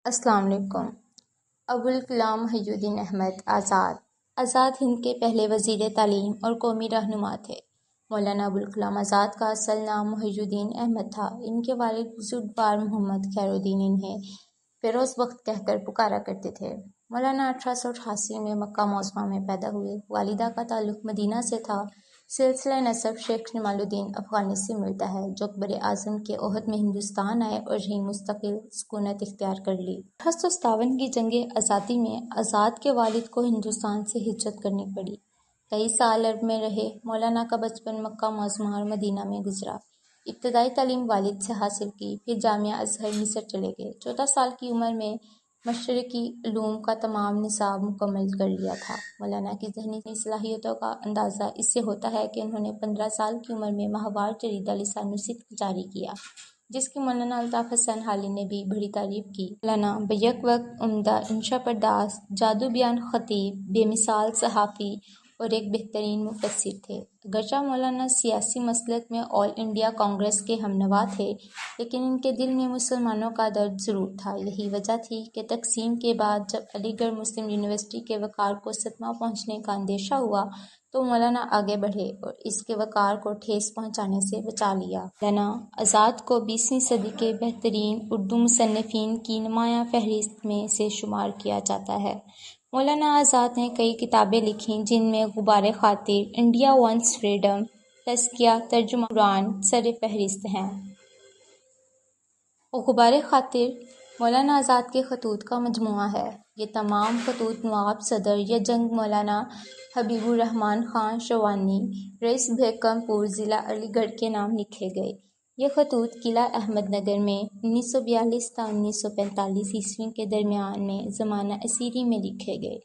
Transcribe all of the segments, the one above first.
السلام علیکم۔ ابوالکلام محی الدین احمد آزاد ہند کے پہلے وزیر تعلیم اور قومی رہنما تھے۔ مولانا ابوالکلام آزاد کا اصل نام محی الدین احمد تھا۔ ان کے والد بزرگوار محمد خیر الدین انہیں فیروز بخت کہہ کر پکارا کرتے تھے۔ مولانا 1888 میں مکہ معظمہ میں پیدا ہوئے۔ والدہ کا تعلق مدینہ سے تھا۔ سلسلہ نسب شیخ جمال الدین افغانی سے ملتا ہے، جو اکبر اعظم کے عہد میں ہندوستان آئے اور یہیں مستقل سکونت اختیار کر لی۔ 1857 کی جنگ آزادی میں آزاد کے والد کو ہندوستان سے ہجرت کرنی پڑی۔ کئی سال عرب میں رہے۔ مولانا کا بچپن مکہ معظمہ اور مدینہ میں گزرا۔ ابتدائی تعلیم والد سے حاصل کی، پھر جامعہ ازہر مصر چلے گئے۔ 14 سال کی عمر میں مشرقی علوم کا تمام نصاب مکمل کر لیا تھا۔ مولانا کی ذہنی صلاحیتوں کا اندازہ اس سے ہوتا ہے کہ انہوں نے 15 سال کی عمر میں ماہوار جریدہ لسان الصدق جاری کیا، جس کی مولانا الطاف حسن حالی نے بھی بڑی تعریف کی۔ مولانا بیک وقت عمدہ انشا پرداز، جادو بیان خطیب، بے مثال صحافی اور ایک بہترین مفسر تھے۔ اگرچہ مولانا سیاسی مسلک میں آل انڈیا کانگریس کے ہمنوا تھے، لیکن ان کے دل میں مسلمانوں کا درد ضرور تھا۔ یہی وجہ تھی کہ تقسیم کے بعد جب علی گڑھ مسلم یونیورسٹی کے وقار کو صدمہ پہنچنے کا اندیشہ ہوا تو مولانا آگے بڑھے اور اس کے وقار کو ٹھیس پہنچانے سے بچا لیا۔ مولانا آزاد کو 20ویں صدی کے بہترین اردو مصنفین کی نمایاں فہرست میں سے شمار کیا جاتا ہے۔ مولانا آزاد نے کئی کتابیں لکھیں، جن میں غبار خاطر، انڈیا وانٹس فریڈم، تزکیہ، ترجمہ قرآن سر فہرست ہیں۔ غبار خاطر مولانا آزاد کے خطوط کا مجموعہ ہے۔ یہ تمام خطوط نواب صدر یا جنگ مولانا حبیب الرحمن خان شوانی، رئیس بھیکم پور، ضلع علی گڑھ کے نام لکھے گئے۔ یہ خطوط قلعہ احمد نگر میں 1942 تا 1945 عیسوی کے درمیان میں زمانہ اسیری میں لکھے گئے۔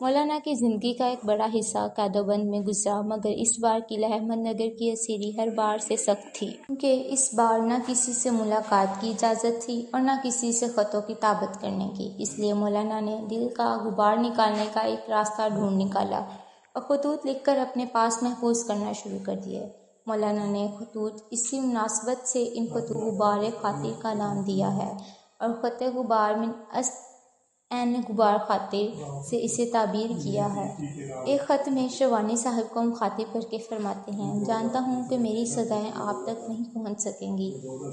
مولانا کی زندگی کا ایک بڑا حصہ قید و بند میں گزرا، مگر اس بار قلعہ احمد نگر کی اسیری ہر بار سے سخت تھی، کیونکہ اس بار نہ کسی سے ملاقات کی اجازت تھی اور نہ کسی سے خط و کتابت کرنے کی۔ اس لیے مولانا نے دل کا غبار نکالنے کا ایک راستہ ڈھونڈ نکالا اور خطوط لکھ کر اپنے پاس محفوظ کرنا شروع کر دیے۔ مولانا نے خطوط اسی مناسبت سے ان خطوط غبار خاطر کا نام دیا ہے اور خط غبار من اصل عین غبار خاطر سے اسے تعبیر کیا ہے۔ ایک خط میں شوانی صاحب کو مخاطب کر کے فرماتے ہیں: جانتا ہوں کہ میری سزائیں آپ تک نہیں پہنچ سکیں گی،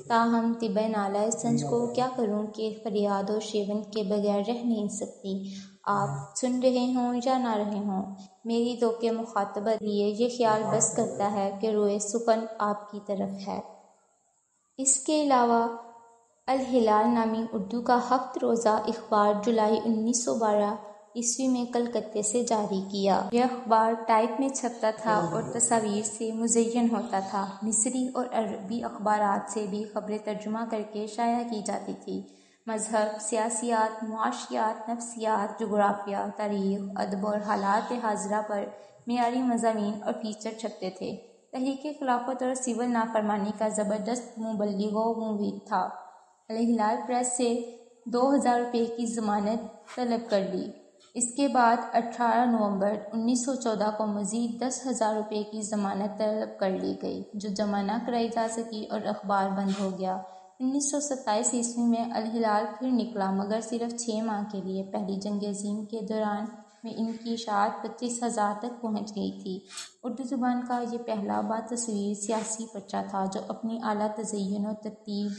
تاہم طب نالہ سنج کو کیا کروں کہ فریاد و شیون کے بغیر رہ نہیں سکتی۔ آپ سن رہے ہوں یا نہ رہے ہوں، میری ذوق مخاطبت لیے یہ خیال بس کرتا ہے کہ روئے سخن آپ کی طرف ہے۔ اس کے علاوہ الہلال نامی اردو کا 7 روزہ اخبار جولائی 1912 عیسوی میں کلکتے سے جاری کیا۔ یہ اخبار ٹائپ میں چھپتا تھا اور تصاویر سے مزین ہوتا تھا۔ مصری اور عربی اخبارات سے بھی خبریں ترجمہ کر کے شائع کی جاتی تھیں۔ مذہب، سیاسیات، معاشیات، نفسیات، جغرافیہ، تاریخ، ادب اور حالات حاضرہ پر معیاری مضامین اور فیچر چھپتے تھے۔ تحریک خلافت اور سول نافرمانی کا زبردست مبلغ و مبعد تھا۔ الہلال پریس سے 2000 روپے کی ضمانت طلب کر لی۔ اس کے بعد 18 نومبر 1914 کو مزید 10,000 روپے کی ضمانت طلب کر لی گئی، جو جمع نہ کرائی جا سکی اور اخبار بند ہو گیا۔ 1927 عیسوی میں الہلال پھر نکلا، مگر صرف 6 ماہ کے لیے۔ پہلی جنگ عظیم کے دوران میں ان کی اشاعت 25,000 تک پہنچ گئی تھی۔ اردو زبان کا یہ پہلا باتصویر سیاسی پرچہ تھا جو اپنی اعلیٰ تزئین و ترتیب،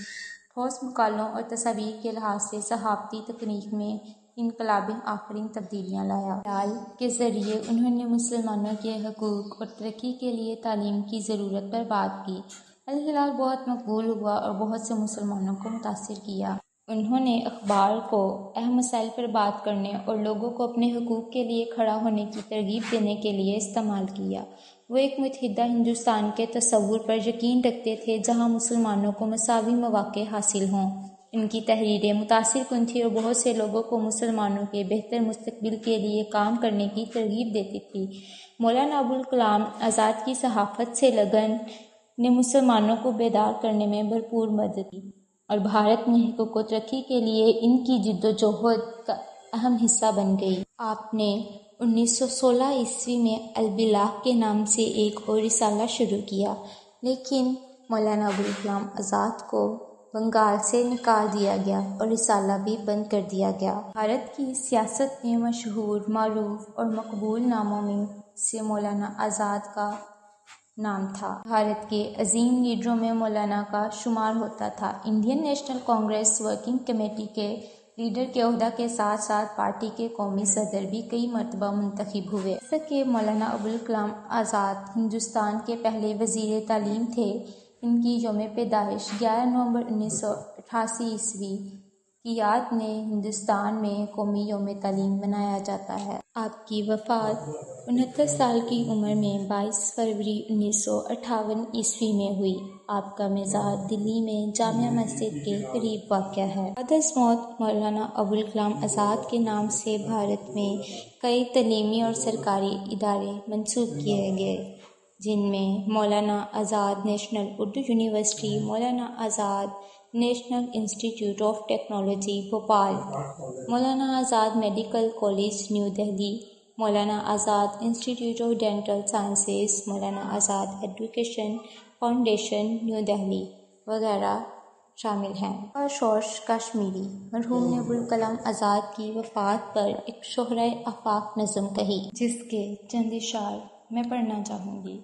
ٹھوس مقالوں اور تصاویر کے لحاظ سے صحافتی تکنیک میں انقلاب آفرین تبدیلیاں لایا۔ الہلال کے ذریعے انہوں نے مسلمانوں کے حقوق اور ترقی کے لیے تعلیم کی ضرورت پر بات کی۔ الہلال بہت مقبول ہوا اور بہت سے مسلمانوں کو متاثر کیا۔ انہوں نے اخبار کو اہم مسائل پر بات کرنے اور لوگوں کو اپنے حقوق کے لیے کھڑا ہونے کی ترغیب دینے کے لیے استعمال کیا۔ وہ ایک متحدہ ہندوستان کے تصور پر یقین رکھتے تھے جہاں مسلمانوں کو مساوی مواقع حاصل ہوں۔ ان کی تحریریں متاثر کن تھیں اور بہت سے لوگوں کو مسلمانوں کے بہتر مستقبل کے لیے کام کرنے کی ترغیب دیتی تھیں۔ مولانا ابوالکلام آزاد کی صحافت سے لگن نے مسلمانوں کو بیدار کرنے میں بھرپور مدد کی اور بھارت میں حقوق و ترقی کے لیے ان کی جدوجہد کا اہم حصہ بن گئی۔ آپ نے 1916 عیسوی میں البلاغ کے نام سے ایک اور رسالہ شروع کیا، لیکن مولانا ابوالکلام آزاد کو بنگال سے نکال دیا گیا اور رسالہ بھی بند کر دیا گیا۔ بھارت کی سیاست میں مشہور، معروف اور مقبول ناموں میں سے مولانا آزاد کا نام تھا۔ بھارت کے عظیم لیڈروں میں مولانا کا شمار ہوتا تھا۔ Indian national Congress working committee کے لیڈر کے عہدہ کے ساتھ ساتھ پارٹی کے قومی صدر بھی کئی مرتبہ منتخب ہوئے۔ جیسا کہ مولانا ابوالکلام آزاد ہندوستان کے پہلے وزیر تعلیم تھے۔ ان کی یوم پیدائش 11 نومبر 1988 کی یاد میں ہندوستان میں قومی یوم تعلیم منایا جاتا ہے۔ آپ کی وفات 69 سال کی عمر میں 22 فروری 1958 میں ہوئی۔ آپ کا مزار دلی میں جامع مسجد کے قریب واقع ہے۔ بعد از موت مولانا ابوالکلام آزاد کے نام سے بھارت میں کئی تعلیمی اور سرکاری ادارے منسوب کیے گئے، جن میں Maulana Azad national Urdu university, Maulana Azad national انسٹی ٹیوٹ of technology Bhopal, Maulana Azad medical college new Delhi, Maulana Azad انسٹی ٹیوٹ of dental sciences, Maulana Azad education foundation new Delhi وغیرہ شامل ہیں۔ اور شورش کشمیری مرحوم نے ابوالکلام آزاد کی وفات پر ایک شہرۂ آفاق نظم کہی، جس کے چند اشعار میں پڑھنا چاہوں گی۔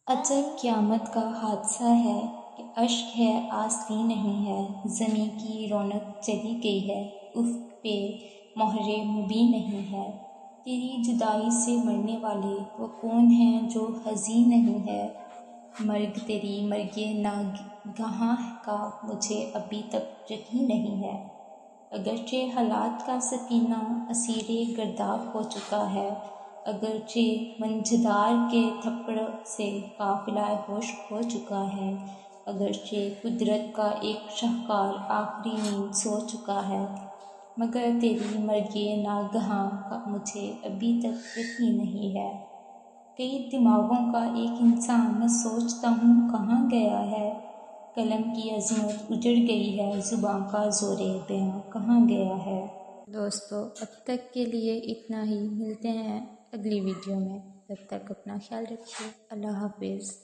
عجب قیامت کا حادثہ ہے کہ اشک ہے آستین نہیں ہے، زمیں کی رونق چلی گئی ہے، افق پہ مہر مبیں نہیں ہے۔ تیری جدائی سے مرنے والے وہ کون ہیں جو حزین نہیں ہے؟ مرگ تیری مرگ ناگہاں کا مجھے ابھی تک یقین نہیں ہے۔ اگرچہ حالات کا سفینہ اسیر گرداب ہو چکا ہے، اگرچہ منجھدار کے تھپڑ سے قافلہ ہوش کھو چکا ہے، اگرچہ قدرت کا ایک شاہکار آخری نیند سو چکا ہے، مگر تیری مرگ ناگہاں کا مجھے ابھی تک یقین نہیں ہے۔ کئی دماغوں کا ایک انسان میں سوچتا ہوں کہاں گیا ہے، قلم کی عظمت اجڑ گئی ہے، زباں کا زور بیاں کہاں گیا ہے۔ دوستو، اب تک کے لیے اتنا ہی، ملتے ہیں اگلی ویڈیو میں، تب تک اپنا خیال رکھیے، اللہ حافظ۔